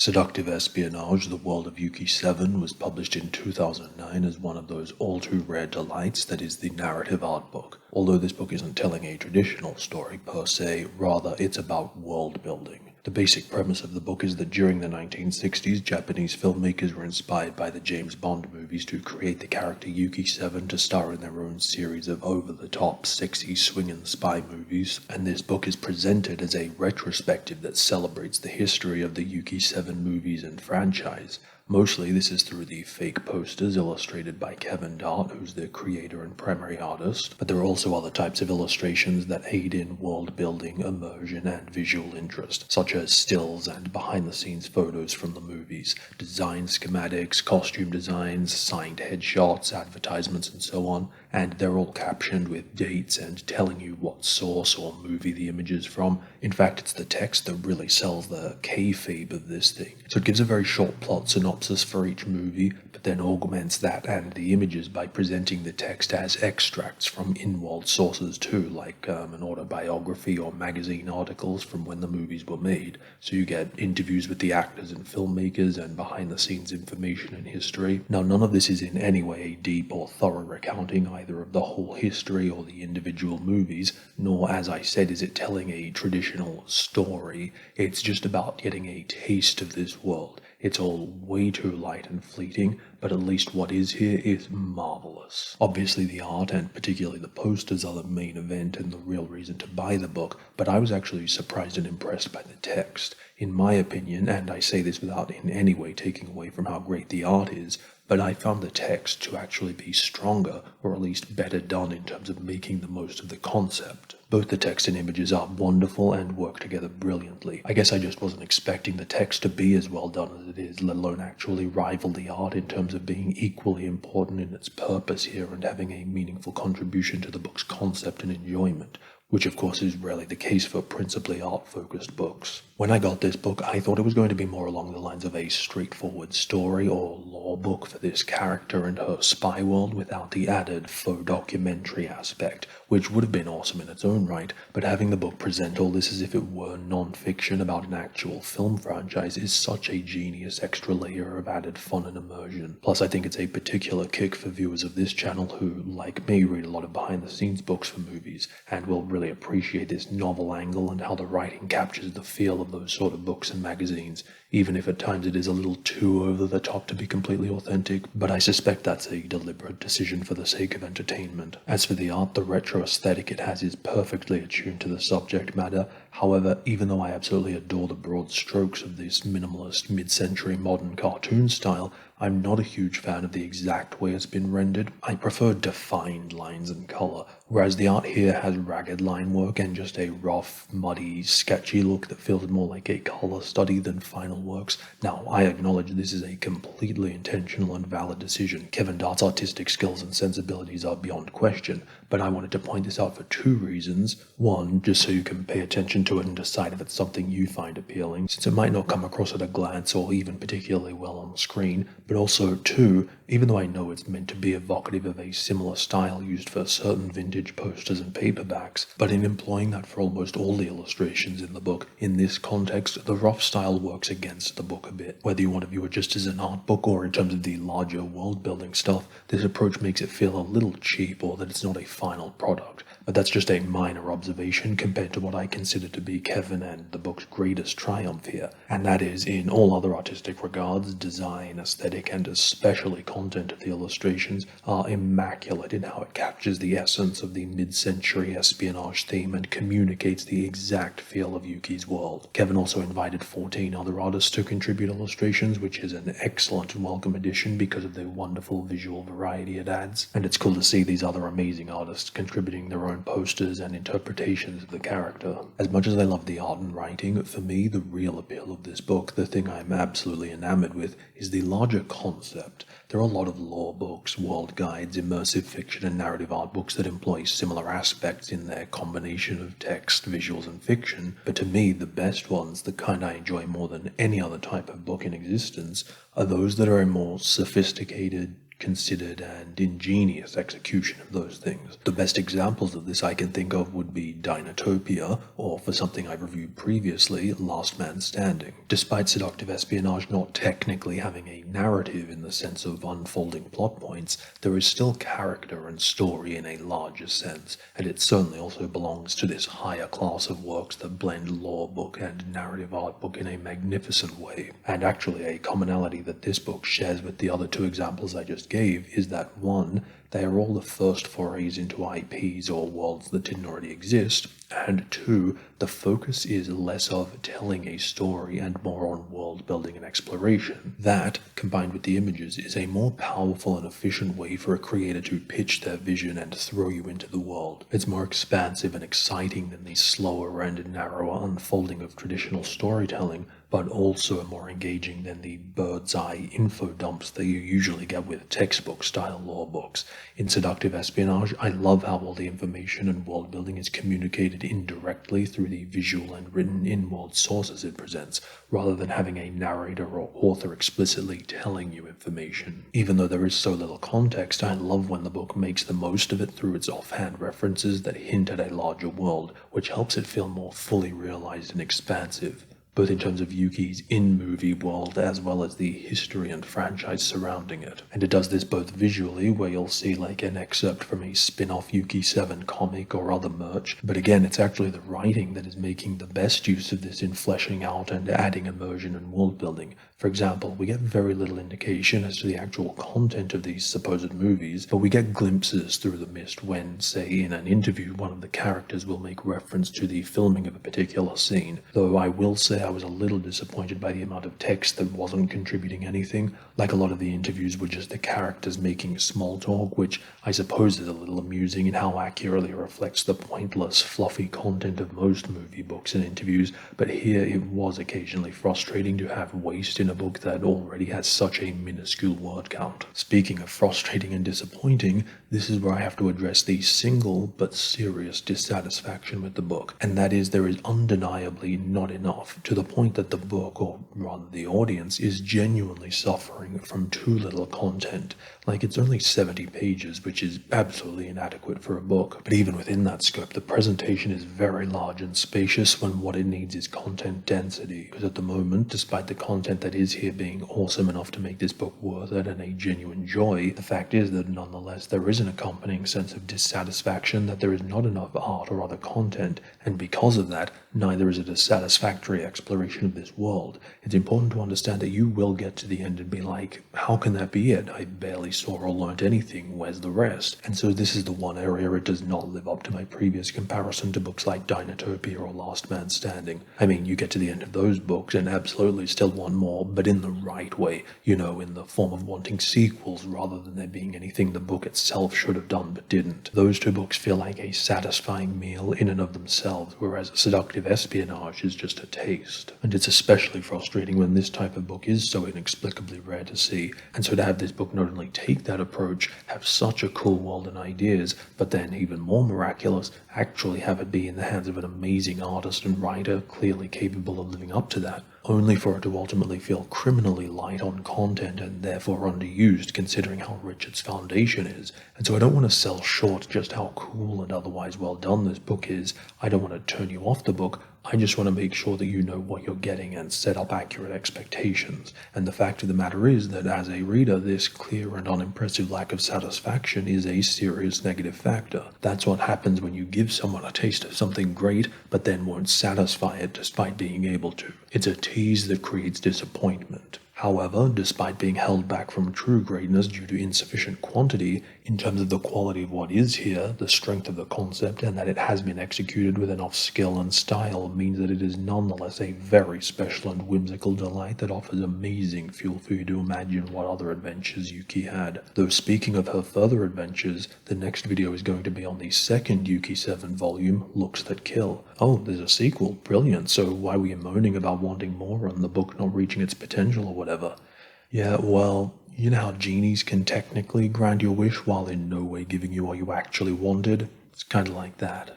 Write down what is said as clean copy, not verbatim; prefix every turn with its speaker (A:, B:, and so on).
A: Seductive Espionage, The World of Yuki 7 was published in 2009 as one of those all-too-rare delights that is the narrative art book. Although this book isn't telling a traditional story per se, rather it's about world building. The basic premise of the book is that during the 1960s, Japanese filmmakers were inspired by the James Bond movies to create the character Yuki 7 to star in their own series of over-the-top, sexy, swinging spy movies, and this book is presented as a retrospective that celebrates the history of the Yuki 7 movies and franchise. Mostly this is through the fake posters illustrated by Kevin Dart, who's the creator and primary artist, but there are also other types of illustrations that aid in world building, immersion, and visual interest, such as stills and behind-the-scenes photos from the movies, design schematics, costume designs, signed headshots, advertisements, and so on, and they're all captioned with dates and telling you what source or movie the image is from. In fact, it's the text that really sells the kayfabe of this thing. So it gives a very short plot synopsis for each movie, but then augments that and the images by presenting the text as extracts from in-world sources too, like an autobiography or magazine articles from when the movies were made. So you get interviews with the actors and filmmakers and behind-the-scenes information and history. Now, none of this is in any way a deep or thorough recounting either of the whole history or the individual movies, nor, as I said, is it telling a traditional story. It's just about getting a taste of this world. It's all way too light and fleeting, but at least what is here is marvelous. Obviously the art, and particularly the posters, are the main event and the real reason to buy the book, but I was actually surprised and impressed by the text. In my opinion, and I say this without in any way taking away from how great the art is, but I found the text to actually be stronger, or at least better done in terms of making the most of the concept. Both the text and images are wonderful and work together brilliantly. I guess I just wasn't expecting the text to be as well done as it is, let alone actually rival the art in terms of being equally important in its purpose here and having a meaningful contribution to the book's concept and enjoyment, which of course is rarely the case for principally art-focused books. When I got this book, I thought it was going to be more along the lines of a straightforward story or lore book for this character and her spy world without the added faux documentary aspect, which would have been awesome in its own right, but having the book present all this as if it were non-fiction about an actual film franchise is such a genius extra layer of added fun and immersion. Plus, I think it's a particular kick for viewers of this channel who, like me, read a lot of behind-the-scenes books for movies, and will really appreciate this novel angle and how the writing captures the feel of those sort of books and magazines, even if at times it is a little too over the top to be completely authentic, but I suspect that's a deliberate decision for the sake of entertainment. As for the art, the retro aesthetic it has is perfectly attuned to the subject matter. However, even though I absolutely adore the broad strokes of this minimalist mid-century modern cartoon style, I'm not a huge fan of the exact way it's been rendered. I prefer defined lines and color, whereas the art here has ragged line work and just a rough, muddy, sketchy look that feels more like a color study than final works. Now, I acknowledge this is a completely intentional and valid decision. Kevin Dart's artistic skills and sensibilities are beyond question, but I wanted to point this out for two reasons. One, just so you can pay attention to it and decide if it's something you find appealing, since it might not come across at a glance or even particularly well on screen, but also two, even though I know it's meant to be evocative of a similar style used for certain vintage posters and paperbacks, but in employing that for almost all the illustrations in the book, in this context, the rough style works against the book a bit. Whether you want to view it just as an art book or in terms of the larger world-building stuff, this approach makes it feel a little cheap or that it's not a final product. But that's just a minor observation compared to what I consider to be Kevin and the book's greatest triumph here, and that is, in all other artistic regards, design, aesthetic, and especially content of the illustrations are immaculate in how it captures the essence of the mid-century espionage theme and communicates the exact feel of Yuki's world. Kevin also invited 14 other artists to contribute illustrations, which is an excellent and welcome addition because of the wonderful visual variety it adds, and it's cool to see these other amazing artists contributing their own posters and interpretations of the character. As much as I love the art and writing, for me the real appeal of this book, the thing I'm absolutely enamored with, is the larger concept. There are a lot of lore books, world guides, immersive fiction and narrative art books that employ similar aspects in their combination of text, visuals and fiction, but to me the best ones, the kind I enjoy more than any other type of book in existence, are those that are a more sophisticated, considered and ingenious execution of those things. The best examples of this I can think of would be Dinotopia, or for something I've reviewed previously, Last Man Standing. Despite Seductive Espionage not technically having a narrative in the sense of unfolding plot points, there is still character and story in a larger sense, and it certainly also belongs to this higher class of works that blend lore book and narrative art book in a magnificent way. And actually, a commonality that this book shares with the other two examples I just gave is that 1, they are all the first forays into IPs or worlds that didn't already exist, and 2, the focus is less of telling a story and more on world building and exploration. That, combined with the images, is a more powerful and efficient way for a creator to pitch their vision and throw you into the world. It's more expansive and exciting than the slower and narrower unfolding of traditional storytelling, but also more engaging than the bird's eye info dumps that you usually get with textbook style lore books. In Seductive Espionage, I love how all the information and world building is communicated indirectly through the visual and written in-world sources it presents, rather than having a narrator or author explicitly telling you information. Even though there is so little context, I love when the book makes the most of it through its offhand references that hint at a larger world, which helps it feel more fully realized and expansive, both in terms of Yuki's in-movie world as well as the history and franchise surrounding it. And it does this both visually, where you'll see like an excerpt from a spin-off Yuki 7 comic or other merch, but again, it's actually the writing that is making the best use of this in fleshing out and adding immersion and world building. For example, we get very little indication as to the actual content of these supposed movies, but we get glimpses through the mist when, say, in an interview, one of the characters will make reference to the filming of a particular scene, though I will say I was a little disappointed by the amount of text that wasn't contributing anything. Like, a lot of the interviews were just the characters making small talk, which I suppose is a little amusing in how accurately it reflects the pointless, fluffy content of most movie books and interviews, but here it was occasionally frustrating to have waste in a book that already has such a minuscule word count. Speaking of frustrating and disappointing, this is where I have to address the single but serious dissatisfaction with the book, and that is there is undeniably not enough, to the point that the book, or rather the audience, is genuinely suffering from too little content. Like, it's only 70 pages, which is absolutely inadequate for a book, but even within that scope, the presentation is very large and spacious when what it needs is content density, because at the moment, despite the content that is here being awesome enough to make this book worth it and a genuine joy, the fact is that nonetheless there is an accompanying sense of dissatisfaction that there is not enough art or other content, and because of that, neither is it a satisfactory exploration of this world. It's important to understand that you will get to the end and be like, how can that be it? I barely saw or learned anything, where's the rest? And so this is the one area it does not live up to my previous comparison to books like Dinotopia or Last Man Standing. I mean, you get to the end of those books and absolutely still want more, but in the right way, you know, in the form of wanting sequels rather than there being anything the book itself should have done but didn't. Those two books feel like a satisfying meal in and of themselves, whereas Seductive Espionage is just a taste. And it's especially frustrating when this type of book is so inexplicably rare to see, and so to have this book not only take that approach, have such a cool world and ideas, but then even more miraculous, actually have it be in the hands of an amazing artist and writer clearly capable of living up to that, only for it to ultimately feel criminally light on content and therefore underused considering how rich its foundation is. And so I don't want to sell short just how cool and otherwise well done this book is. I don't want to turn you off the book. I just want to make sure that you know what you're getting and set up accurate expectations. And the fact of the matter is that as a reader, this clear and unimpressive lack of satisfaction is a serious negative factor. That's what happens when you give someone a taste of something great, but then won't satisfy it despite being able to. It's a tease that creates disappointment. However, despite being held back from true greatness due to insufficient quantity, in terms of the quality of what is here, the strength of the concept, and that it has been executed with enough skill and style means that it is nonetheless a very special and whimsical delight that offers amazing fuel for you to imagine what other adventures Yuki had. Though speaking of her further adventures, the next video is going to be on the second Yuki 7 volume, Looks That Kill. Oh, there's a sequel, brilliant, so why were you moaning about wanting more and the book not reaching its potential or whatever? Yeah, well, you know how genies can technically grant your wish while in no way giving you what you actually wanted? It's kind of like that.